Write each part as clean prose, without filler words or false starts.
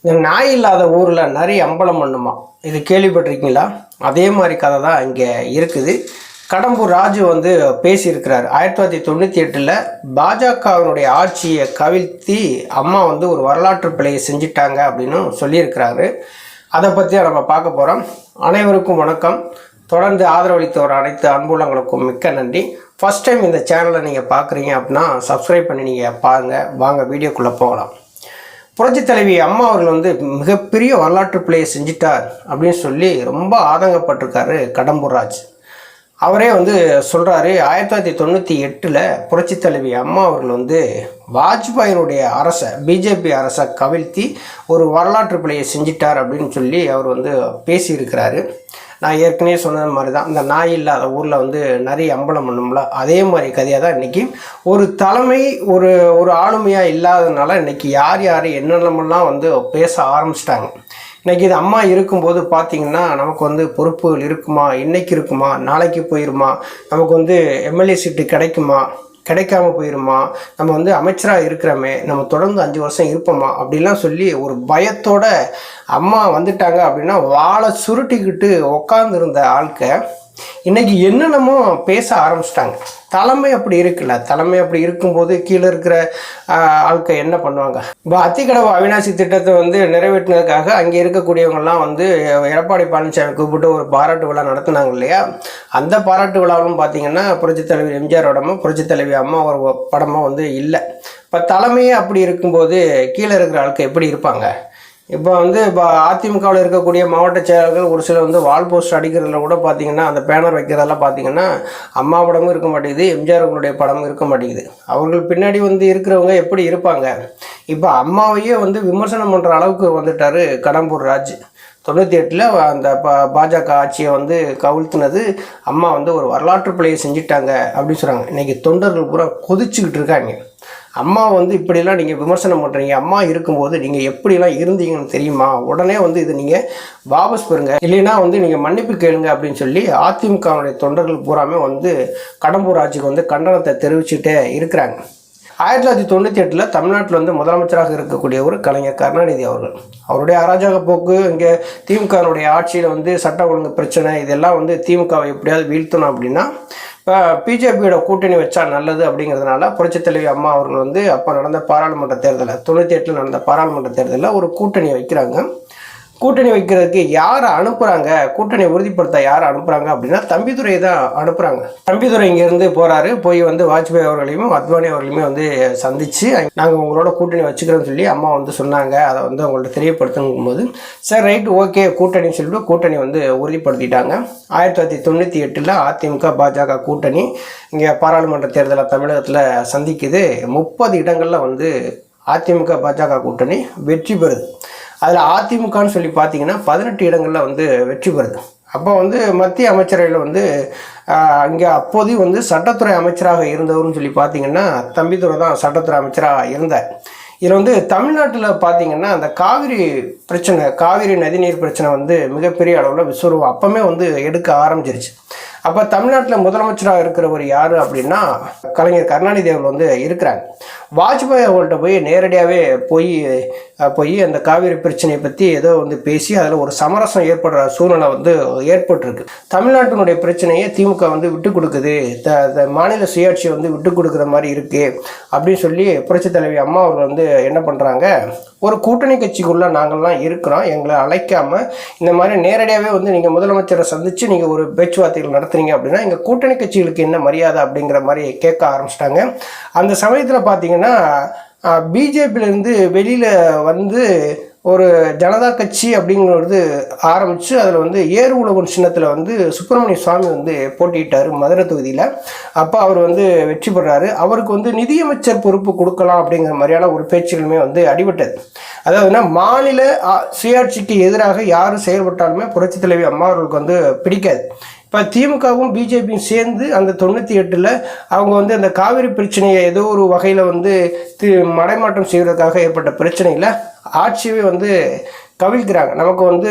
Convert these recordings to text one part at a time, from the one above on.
இந்த நாய் இல்லாத ஊரில் நிறைய அம்பலம் பண்ணுமா, இது கேள்விப்பட்டிருக்கீங்களா? அதே மாதிரி கதை தான் இங்கே இருக்குது. கடம்பூர் ராஜு வந்து பேசியிருக்கிறார். 1998 பாஜகவினுடைய ஆட்சியை கவிழ்த்தி அம்மா வந்து ஒரு வரலாற்று பிழையை செஞ்சிட்டாங்க அப்படின்னு சொல்லியிருக்கிறாரு. அதை பற்றி நம்ம பார்க்க போகிறோம். அனைவருக்கும் வணக்கம். தொடர்ந்து ஆதரவளித்து வர அனைத்து அன்புள்ளங்களுக்கும் மிக்க நன்றி. ஃபஸ்ட் டைம் இந்த சேனலை நீங்கள் பார்க்குறீங்க அப்படின்னா சப்ஸ்கிரைப் பண்ணி நீங்கள் பாருங்கள். வாங்க வீடியோக்குள்ளே போகலாம். புரட்சி தலைவி அம்மா அவர்கள் வந்து மிகப்பெரிய வரலாற்று பிழையை செஞ்சிட்டார் அப்படின்னு சொல்லி ரொம்ப ஆதங்கப்பட்டிருக்காரு கடம்பூர் ராஜ். அவரே வந்து சொல்கிறாரு, 1998 புரட்சி தலைவி அம்மா அவர்கள் வந்து வாஜ்பாயினுடைய அரசை, பிஜேபி அரசை கவிழ்த்தி ஒரு வரலாற்று பிழையை செஞ்சிட்டார் அப்படின்னு சொல்லி அவர் வந்து பேசியிருக்கிறாரு. நான் ஏற்கனவே சொன்னது மாதிரி தான், இந்த நாய் இல்லாத ஊரில் வந்து நிறைய அம்பலம் பண்ணும்ல, அதே மாதிரி கதையாக தான் இன்றைக்கி ஒரு தலைமை ஒரு ஆளுமையாக இல்லாததுனால இன்றைக்கி யார் என்னென்னமெல்லாம் வந்து பேச ஆரம்பிச்சிட்டாங்க. இன்றைக்கி இது அம்மா இருக்கும்போது பார்த்திங்கன்னா நமக்கு வந்து பொறுப்புகள் இருக்குமா, இன்றைக்கி இருக்குமா, நாளைக்கு போயிருமா, நமக்கு வந்து எம்எல்ஏ சீட்டு கிடைக்காம போயிருமா, நம்ம வந்து அமைச்சராக இருக்கிறோமே, நம்ம தொடர்ந்து 5 வருஷம் இருப்போமா அப்படிலாம் சொல்லி ஒரு பயத்தோட அம்மா வந்துட்டாங்க அப்படின்னா வாழை சுருட்டிக்கிட்டு உட்காந்துருந்த ஆட்க இன்றைக்கி என்னென்னமோ பேச ஆரம்பிச்சிட்டாங்க. தலைமை அப்படி இருக்குல்ல, தலைமை அப்படி இருக்கும்போது கீழே இருக்கிற ஆட்க என்ன பண்ணுவாங்க? இப்போ அத்திக்கடவு அவிநாசி திட்டத்தை வந்து நிறைவேற்றினதுக்காக அங்கே இருக்கக்கூடியவங்கெல்லாம் வந்து எடப்பாடி பழனிசாமி கூப்பிட்டு ஒரு பாராட்டு விழா நடத்தினாங்க இல்லையா? அந்த பாராட்டு விழாவும் பார்த்திங்கன்னா புரட்சித் தலைவி எம்ஜிஆரோடமும் புரட்சித் தலைவி அம்மா ஒரு படமும் வந்து இல்லை. இப்போ தலைமையே அப்படி இருக்கும்போது கீழே இருக்கிற ஆட்க எப்படி இருப்பாங்க? இப்போ அதிமுகவில் இருக்கக்கூடிய மாவட்ட செயலர்கள் ஒரு சில வந்து வால் போஸ்ட் அடிக்கிறதுல கூட பார்த்திங்கன்னா, அந்த பேனர் வைக்கிறதெல்லாம் பார்த்திங்கன்னா அம்மா படமும் இருக்க மாட்டேங்குது, எம்ஜிஆர்களுடைய படமும் இருக்க மாட்டேங்குது. அவர்கள் பின்னாடி வந்து இருக்கிறவங்க எப்படி இருப்பாங்க? இப்போ அம்மாவையே வந்து விமர்சனம் பண்ணுற அளவுக்கு வந்துட்டார் கடம்பூர் ராஜ். 98 அந்த பாஜக ஆட்சியை வந்து கவிழ்த்துனது அம்மா வந்து ஒரு வரலாற்று பிழையை செஞ்சிட்டாங்க அப்படின்னு சொல்கிறாங்க. இன்றைக்கி தொண்டர்கள் பூரா கொதிச்சுக்கிட்டு இருக்காங்க. அம்மா வந்து இப்படிலாம் நீங்கள் விமர்சனம் பண்ணுறீங்க, அம்மா இருக்கும்போது நீங்கள் எப்படிலாம் இருந்தீங்கன்னு தெரியுமா? உடனே வந்து இது நீங்கள் வாபஸ் பெறுங்க, இல்லைன்னா வந்து நீங்கள் மன்னிப்பு கேளுங்க அப்படின்னு சொல்லி அதிமுகவுடைய தொண்டர்கள் பூராமே வந்து கடம்பூர் ராஜுக்கு வந்து கண்டனத்தை தெரிவிச்சுட்டே இருக்கிறாங்க. 1998 தமிழ்நாட்டில் வந்து முதலமைச்சராக இருக்கக்கூடிய ஒரு கலைஞர் கருணாநிதி அவர்கள், அவருடைய அராஜக போக்கு, இங்கே திமுகவுடைய ஆட்சியில் வந்து சட்ட ஒழுங்கு பிரச்சனை, இதெல்லாம் வந்து திமுகவை எப்படியாவது வீழ்த்தணும் அப்படின்னா இப்போ பிஜேபியோட கூட்டணி வச்சா நல்லது அப்படிங்கிறதுனால புரட்சித் தலைவி அம்மா அவர்கள் வந்து அப்போ நடந்த பாராளுமன்ற தேர்தலில் 98 நடந்த பாராளுமன்ற தேர்தலில் ஒரு கூட்டணி வைக்கிறாங்க. கூட்டணி வைக்கிறதுக்கு யாரை அனுப்புகிறாங்க, கூட்டணியை உறுதிப்படுத்த யாரை அனுப்புகிறாங்க அப்படின்னா தம்பிதுரையை தான் அனுப்புகிறாங்க. தம்பிதுரை இங்கேருந்து போகிறாரு, போய் வந்து வாஜ்பாய் அவர்களையும் அத்வானி அவர்களையுமே வந்து சந்தித்து நாங்கள் உங்களோட கூட்டணி வச்சுக்கிறோன்னு சொல்லி அம்மா வந்து சொன்னாங்க. அதை வந்து அவங்கள்ட்ட தெரியப்படுத்தும் போது சரி ரைட்டு ஓகே கூட்டணின்னு சொல்லிட்டு கூட்டணி வந்து உறுதிப்படுத்திட்டாங்க. 1998 அதிமுக பாஜக கூட்டணி இங்கே பாராளுமன்ற தேர்தலை தமிழகத்தில் சந்திக்குது. 30 இடங்களில் வந்து அதிமுக பாஜக கூட்டணி வெற்றி பெறுது. அதில் அதிமுகன்னு சொல்லி பார்த்தீங்கன்னா 18 இடங்களில் வந்து வெற்றி பெறுது. அப்போ வந்து மத்திய அமைச்சரவையில் வந்து இங்கே அப்போதையும் வந்து சட்டத்துறை அமைச்சராக இருந்தவர்னு சொல்லி பார்த்தீங்கன்னா தம்பிதுரை தான் சட்டத்துறை அமைச்சராக இருந்தார். இதில் வந்து தமிழ்நாட்டில் பார்த்திங்கன்னா அந்த காவிரி பிரச்சனை, காவிரி நதிநீர் பிரச்சனை வந்து மிகப்பெரிய அளவில் விஸ்வரூபம் அப்போமே வந்து எடுக்க ஆரம்பிச்சிருச்சு. அப்போ தமிழ்நாட்டில் முதலமைச்சராக இருக்கிறவர் யார் அப்படின்னா கலைஞர் கருணாநிதி அவர்கள் வந்து இருக்கிறாங்க. வாஜ்பாய் அவர்கள்ட்ட போய் நேரடியாகவே போய் அந்த காவிரி பிரச்சனையை பற்றி ஏதோ வந்து பேசி அதில் ஒரு சமரசம் ஏற்படுற சூழ்நிலை வந்து ஏற்பட்டிருக்கு. தமிழ்நாட்டினுடைய பிரச்சனையை திமுக வந்து விட்டு கொடுக்குது, மாநில சுயாட்சியை வந்து விட்டு கொடுக்குற மாதிரி இருக்குது அப்படின்னு சொல்லி புரட்சித் தலைவி அம்மா அவர்கள் வந்து என்ன பண்ணுறாங்க, ஒரு கூட்டணி கட்சிக்குள்ளே நாங்கள்லாம் இருக்கிறோம், எங்களை அழைக்காமல் இந்த மாதிரி நேரடியாகவே வந்து நீங்கள் முதலமைச்சரை சந்தித்து நீங்கள் ஒரு பேச்சுவார்த்தைகள் நடத்துறீங்க அப்படின்னா எங்கள் கூட்டணி கட்சிகளுக்கு என்ன மரியாதை அப்படிங்கிற மாதிரி கேட்க ஆரம்பிச்சிட்டாங்க. அந்த சமயத்தில் பார்த்தீங்கன்னா பிஜேபியிலேருந்து வெளியில் வந்து ஒரு ஜனதா கட்சி அப்படிங்கிறது ஆரம்பித்து அதில் வந்து ஏறு உழவன் சின்னத்தில் வந்து சுப்பிரமணிய சுவாமி வந்து போட்டியிட்டார் மதுரை தொகுதியில். அப்போ அவர் வந்து வெற்றி பெறாரு. அவருக்கு வந்து நிதியமைச்சர் பொறுப்பு கொடுக்கலாம் அப்படிங்கிற மாதிரியான ஒரு பேச்சுகளுமே வந்து அடிபட்டது. அதாவதுன்னா மாநில சுயாட்சிக்கு எதிராக யார் செயல்பட்டாலுமே புரட்சித் தலைவி அம்மா அவர்களுக்கு வந்து பிடிக்காது. இப்போ திமுகவும் பிஜேபியும் சேர்ந்து அந்த 98 அவங்க வந்து அந்த காவிரி பிரச்சனையை ஏதோ ஒரு வகையில் வந்து மடைமாற்றம் செய்வதற்காக ஏற்பட்ட பிரச்சனையில் ஆட்சியவே வந்து கவிழ்க்கிறாங்க. நமக்கு வந்து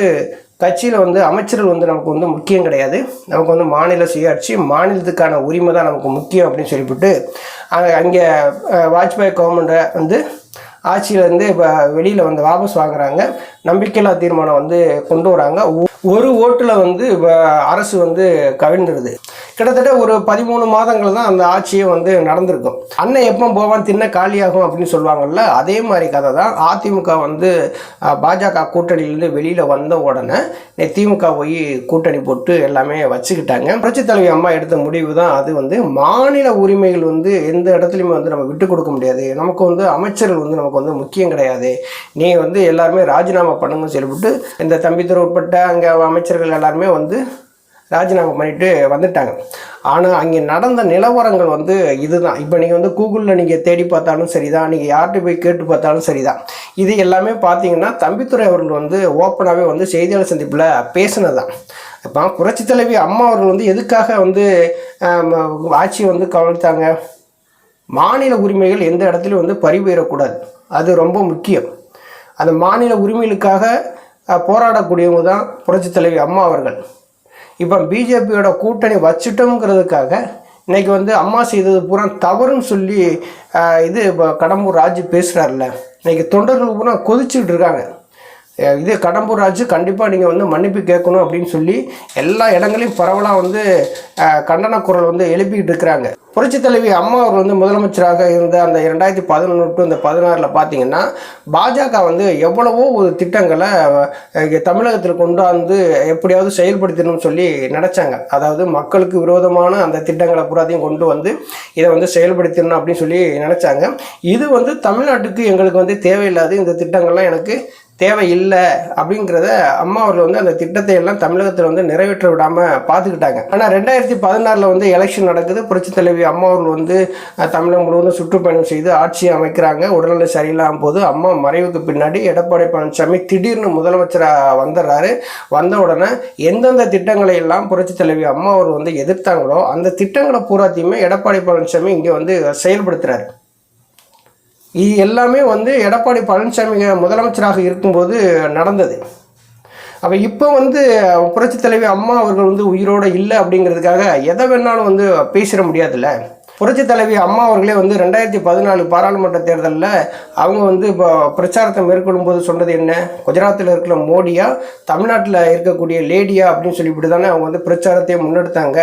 கட்சியில் வந்து அமைச்சர்கள் வந்து நமக்கு வந்து முக்கியம் கிடையாது, நமக்கு வந்து மாநில சுயாட்சி, மாநிலத்துக்கான உரிமை தான் நமக்கு முக்கியம் அப்படின்னு சொல்லிவிட்டு அங்கே வாஜ்பாய் கவர்மெண்ட்டை வந்து ஆட்சியிலேருந்து இப்போ வெளியில் வந்து வாபஸ் வாங்குறாங்க. நம்பிக்கையில்லா தீர்மானம் வந்து கொண்டு வராங்க. ஒரு ஓட்டில் வந்து அரசு வந்து கவிழ்ந்துருது. கிட்டத்தட்ட ஒரு 13 மாதங்கள் தான் அந்த ஆட்சியே வந்து நடந்திருக்கும். அண்ணன் எப்போ போவான் தின்ன காலியாகும் அப்படின்னு சொல்லுவாங்கல்ல, அதே மாதிரி கதை தான். அதிமுக வந்து பாஜக கூட்டணியிலேருந்து வெளியில் வந்த உடனே திமுக போய் கூட்டணி போட்டு எல்லாமே வச்சுக்கிட்டாங்க. புரட்சித் தலைவி அம்மா எடுத்த முடிவு தான் அது. வந்து மாநில உரிமைகள் வந்து எந்த இடத்துலையுமே வந்து நம்ம விட்டு கொடுக்க முடியாது. நமக்கு வந்து அமைச்சர்கள் வந்து நமக்கு வந்து முக்கியம் கிடையாது. நீ வந்து எல்லாருமே ராஜினாமா பண்ணுங்கன்னு சொல்லிவிட்டு இந்த தம்பித்துறை உட்பட்ட அங்கே அமைச்சர்கள் எல்லாருமே வந்து ராஜினாமா பண்ணிட்டு வந்துட்டாங்க. ஆனால் அங்கே நடந்த நிலவரங்கள் வந்து இதுதான். இப்போ நீங்கள் வந்து கூகுளில் நீங்கள் தேடி பார்த்தாலும் சரிதான், நீங்கள் யார்கிட்ட போய் கேட்டு பார்த்தாலும் சரிதான். இது எல்லாமே பார்த்தீங்கன்னா தம்பித்துறை அவர்கள் வந்து ஓப்பனாகவே வந்து செய்தியாளர் சந்திப்பில் பேசினதான். இப்போ புரட்சித் தலைவி அம்மா அவர்கள் வந்து எதுக்காக வந்து ஆட்சியை வந்து கவனித்தாங்க? மாநில உரிமைகள் எந்த இடத்துலையும் வந்து பறிபோயிடக்கூடாது, அது ரொம்ப முக்கியம். அந்த மாநில உரிமைகளுக்காக போராடக்கூடியவங்க தான் புரட்சித் தலைவி அம்மா அவர்கள். இப்போ பிஜேபியோட கூட்டணி வச்சுட்டோங்கிறதுக்காக இன்றைக்கி வந்து அம்மா செய்தது பூரா தவறுன்னு சொல்லி இது கடம்பூர் ராஜு பேசுகிறார்ல, இன்றைக்கி தொண்டர்கள் பூரா கொதிச்சுக்கிட்டு இருக்காங்க. இது கடம்பூர் ராஜு கண்டிப்பாக நீங்கள் வந்து மன்னிப்பு கேட்கணும் அப்படின்னு சொல்லி எல்லா இடங்களையும் பரவலாக வந்து கண்டன குரல் வந்து எழுப்பிக்கிட்டு இருக்கிறாங்க. புரட்சித் தலைவி அம்மா அவர் வந்து முதலமைச்சராக இருந்த அந்த 2011 டு இந்த 16 பார்த்தீங்கன்னா பாஜக வந்து எவ்வளவோ ஒரு திட்டங்களை தமிழகத்தில் கொண்டு வந்து எப்படியாவது செயல்படுத்தணும்னு சொல்லி நினச்சாங்க. அதாவது மக்களுக்கு விரோதமான அந்த திட்டங்களை பூராத்தையும் கொண்டு வந்து இதை வந்து செயல்படுத்தணும் அப்படின்னு சொல்லி நினச்சாங்க. இது வந்து தமிழ்நாட்டுக்கு எங்களுக்கு வந்து தேவையில்லாது, இந்த திட்டங்கள்லாம் எனக்கு தேவையில்லை அப்படிங்கிறத அம்மா அவர்கள் வந்து அந்த திட்டத்தை எல்லாம் தமிழகத்தில் வந்து நிறைவேற்ற விடாமல் பார்த்துக்கிட்டாங்க. ஆனால் 2016 வந்து எலெக்ஷன் நடக்குது. புரட்சித் தலைவி அம்மா அவர்கள் வந்து தமிழகம் முழுவதும் சுற்றுப்பயணம் செய்து ஆட்சியை அமைக்கிறாங்க. உடல்நிலை சரியில்லாமல் போது அம்மா மறைவுக்கு பின்னாடி எடப்பாடி பழனிசாமி திடீர்னு முதலமைச்சராக வந்துடுறாரு. வந்த உடனே எந்தெந்த திட்டங்களை எல்லாம் புரட்சித் தலைவி அம்மா அவர்கள் வந்து எதிர்த்தாங்களோ அந்த திட்டங்களை பூராத்தையுமே எடப்பாடி பழனிசாமி இங்கே வந்து செயல்படுத்துகிறார். இது எல்லாமே வந்து எடப்பாடி பழனிசாமி முதலமைச்சராக இருக்கும்போது நடந்தது. அப்போ இப்போ வந்து புரட்சித் தலைவி அம்மா அவர்கள் வந்து உயிரோடு இல்லை அப்படிங்கிறதுக்காக எதை வேணாலும் வந்து பேசிட முடியாதுல்ல. புரட்சித் தலைவி அம்மா அவர்களே வந்து 2014 பாராளுமன்ற தேர்தலில் அவங்க வந்து இப்போ பிரச்சாரத்தை மேற்கொள்ளும் போது சொன்னது என்ன? குஜராத்தில் இருக்கிற மோடியா, தமிழ்நாட்டில் இருக்கக்கூடிய லேடியா அப்படின்னு சொல்லிவிட்டு தானே அவங்க வந்து பிரச்சாரத்தையே முன்னெடுத்தாங்க.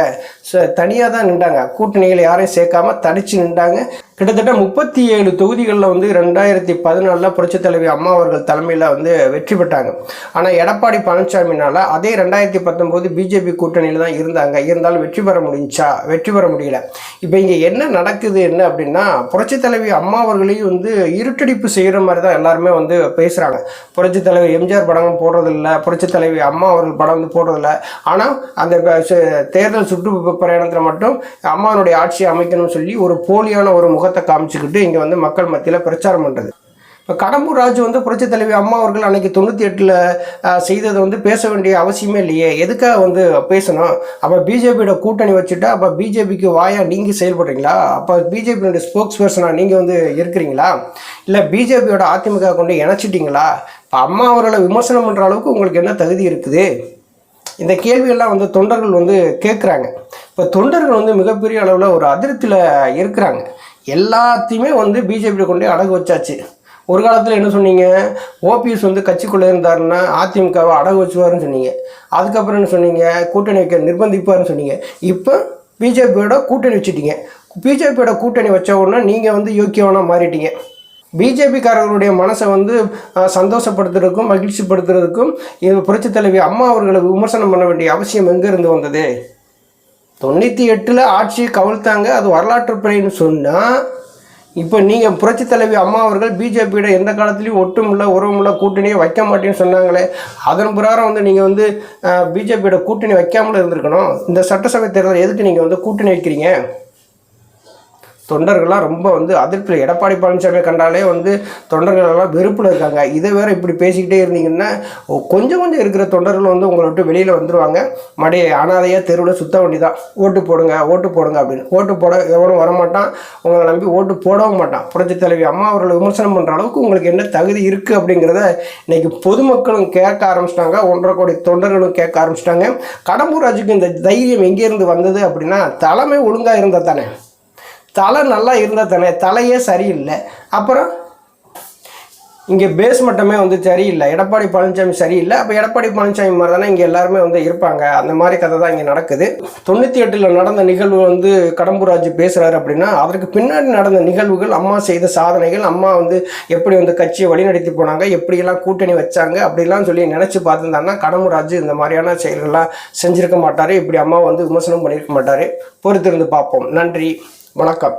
தனியாக தான் நின்றாங்க, கூட்டணிகளை யாரையும் சேர்க்காம தடிச்சு நின்றாங்க. கிட்டத்தட்ட 37 தொகுதிகளில் வந்து 2014 புரட்சித் தலைவி அம்மா அவர்கள் தலைமையில் வந்து வெற்றி பெற்றாங்க. ஆனால் எடப்பாடி பழனிசாமினால் அதே 2019 பிஜேபி கூட்டணியில் தான் இருந்தாலும் வெற்றி பெற முடிஞ்சா? வெற்றி பெற முடியல. இப்போ இங்கே என்ன நடக்குது என்ன அப்படின்னா, புரட்சித் தலைவி அம்மா அவர்களையும் வந்து இருட்டடிப்பு செய்கிற மாதிரி தான் எல்லாருமே வந்து பேசுகிறாங்க. புரட்சித் தலைவர் எம்ஜிஆர் படம் போடுறதில்ல, புரட்சித் தலைவி அம்மா அவர்கள் படம் வந்து போடுறதில்ல. ஆனால் அந்த தேர்தல் சுற்றுப்பயணத்தில் மட்டும் அம்மாவுடைய ஆட்சியை அமைக்கணும்னு சொல்லி ஒரு போலியான ஒரு முகத்தை காமிச்சுக்கிட்டு இங்கே வந்து மக்கள் மத்தியில் பிரச்சாரம் பண்ணுறது. இப்போ கடம்பூர் ராஜு வந்து புரட்சித் தலைவி அம்மா அவர்கள் அன்றைக்கி 98 செய்ததை வந்து பேச வேண்டிய அவசியமே இல்லையே. எதுக்காக வந்து பேசணும்? அப்போ பிஜேபியோட கூட்டணி வச்சுட்டா அப்போ பிஜேபிக்கு வாயா நீங்கள் செயல்படுறீங்களா? அப்போ பிஜேபியோட ஸ்போக்ஸ் பர்சனாக நீங்கள் வந்து இருக்கிறீங்களா? இல்லை பிஜேபியோட அதிமுக கொண்டு இணைச்சிட்டிங்களா? இப்போ அம்மா அவர்களை விமர்சனம் பண்ணுற அளவுக்கு உங்களுக்கு என்ன தகுதி இருக்குது? இந்த கேள்வியெல்லாம் வந்து தொண்டர்கள் வந்து கேட்குறாங்க. இப்போ தொண்டர்கள் வந்து மிகப்பெரிய அளவில் ஒரு அதிருப்தியில் இருக்கிறாங்க. எல்லாத்தையுமே வந்து பிஜேபியில் கொண்டு அடகு வச்சாச்சு. ஒரு காலத்தில் என்ன சொன்னீங்க? ஓபிஎஸ் வந்து கட்சிக்குள்ளே இருந்தாருன்னா அதிமுகவை அடகு வச்சுவாருன்னு சொன்னீங்க. அதுக்கப்புறம் என்ன சொன்னீங்க? கூட்டணி வைக்க நிர்பந்திப்பாருன்னு சொன்னீங்க. இப்போ பிஜேபியோட கூட்டணி வச்சுட்டீங்க. பிஜேபியோட கூட்டணி வச்ச உடனே நீங்கள் வந்து யோக்கியவனாக மாறிட்டீங்க. பிஜேபிக்காரர்களுடைய மனசை வந்து சந்தோஷப்படுத்துறதுக்கும் மகிழ்ச்சிப்படுத்துறதுக்கும் இது புரட்சித் தலைவி அம்மா அவர்களை விமர்சனம் பண்ண வேண்டிய அவசியம் எங்கேருந்து வந்தது? 98 ஆட்சியை கவிழ்த்தாங்க, அது வரலாற்று பிழைன்னு சொன்னால், இப்போ நீங்கள் புரட்சித் தலைவி அம்மா அவர்கள் பிஜேபியோட எந்த காலத்துலேயும் ஒட்டுமில்ல உறவுமில்ல கூட்டணியை வைக்க மாட்டேன்னு சொன்னாங்களே, அதன் பிரகாரம் வந்து நீங்கள் வந்து பிஜேபியோட கூட்டணி வைக்காமல் இருந்திருக்கணும். இந்த சட்டசபை தேர்தல் எதுக்கு நீங்கள் வந்து கூட்டணி வைக்கிறீங்க? தொண்டர்கள்லாம் ரொம்ப வந்து அதிர்ப்பில். எடப்பாடி பழனிசாமி கண்டாலே வந்து தொண்டர்களெல்லாம் வெறுப்பில் இருக்காங்க. இதை வேறு இப்படி பேசிக்கிட்டே இருந்தீங்கன்னா கொஞ்சம் இருக்கிற தொண்டர்கள் வந்து உங்களை விட்டு வெளியில் வந்துடுவாங்க. அனாதையாக தெருவில் சுத்த வேண்டிதான். ஓட்டு போடுங்க அப்படின்னு. ஓட்டு போட எவனும் வரமாட்டான், உங்களை நம்பி ஓட்டு போடவும் மாட்டான். புரட்சித் தலைவி அம்மா அவர்களை விமர்சனம் பண்ணுற அளவுக்கு உங்களுக்கு என்ன தகுதி இருக்குது அப்படிங்கிறத இன்றைக்கி பொதுமக்களும் கேட்க ஆரம்பிச்சிட்டாங்க. 1.5 கோடி தொண்டர்களும் கேட்க ஆரம்பிச்சிட்டாங்க. கடம்பூர் ராஜுக்கு இந்த தைரியம் எங்கேருந்து வந்தது அப்படின்னா, தலைமை ஒழுங்காக இருந்தால் தானே. தலை நல்லா இருந்தால் தானே. தலையே சரியில்லை. அப்புறம் இங்கே பேஸ் மட்டமே வந்து சரியில்லை. எடப்பாடி பழனிசாமி சரியில்லை. அப்போ எடப்பாடி பழனிசாமி மாதிரி தானே இங்கே எல்லாருமே வந்து இருப்பாங்க. அந்த மாதிரி கதை தான் இங்கே நடக்குது. 98 நடந்த நிகழ்வு வந்து கடம்பூர் ராஜு பேசுகிறாரு அப்படின்னா அதற்கு பின்னாடி நடந்த நிகழ்வுகள், அம்மா செய்த சாதனைகள், அம்மா வந்து எப்படி வந்து கட்சியை வழிநடத்தி போனாங்க, எப்படியெல்லாம் கூட்டணி வச்சாங்க அப்படிலாம் சொல்லி நினச்சி பார்த்துருந்தாங்கன்னா கடம்பூர் ராஜு இந்த மாதிரியான செயல்கள்லாம் செஞ்சுருக்க மாட்டார். இப்படி அம்மா வந்து விமர்சனம் பண்ணியிருக்க மாட்டார். பொறுத்திருந்து பார்ப்போம். நன்றி, வணக்கம்.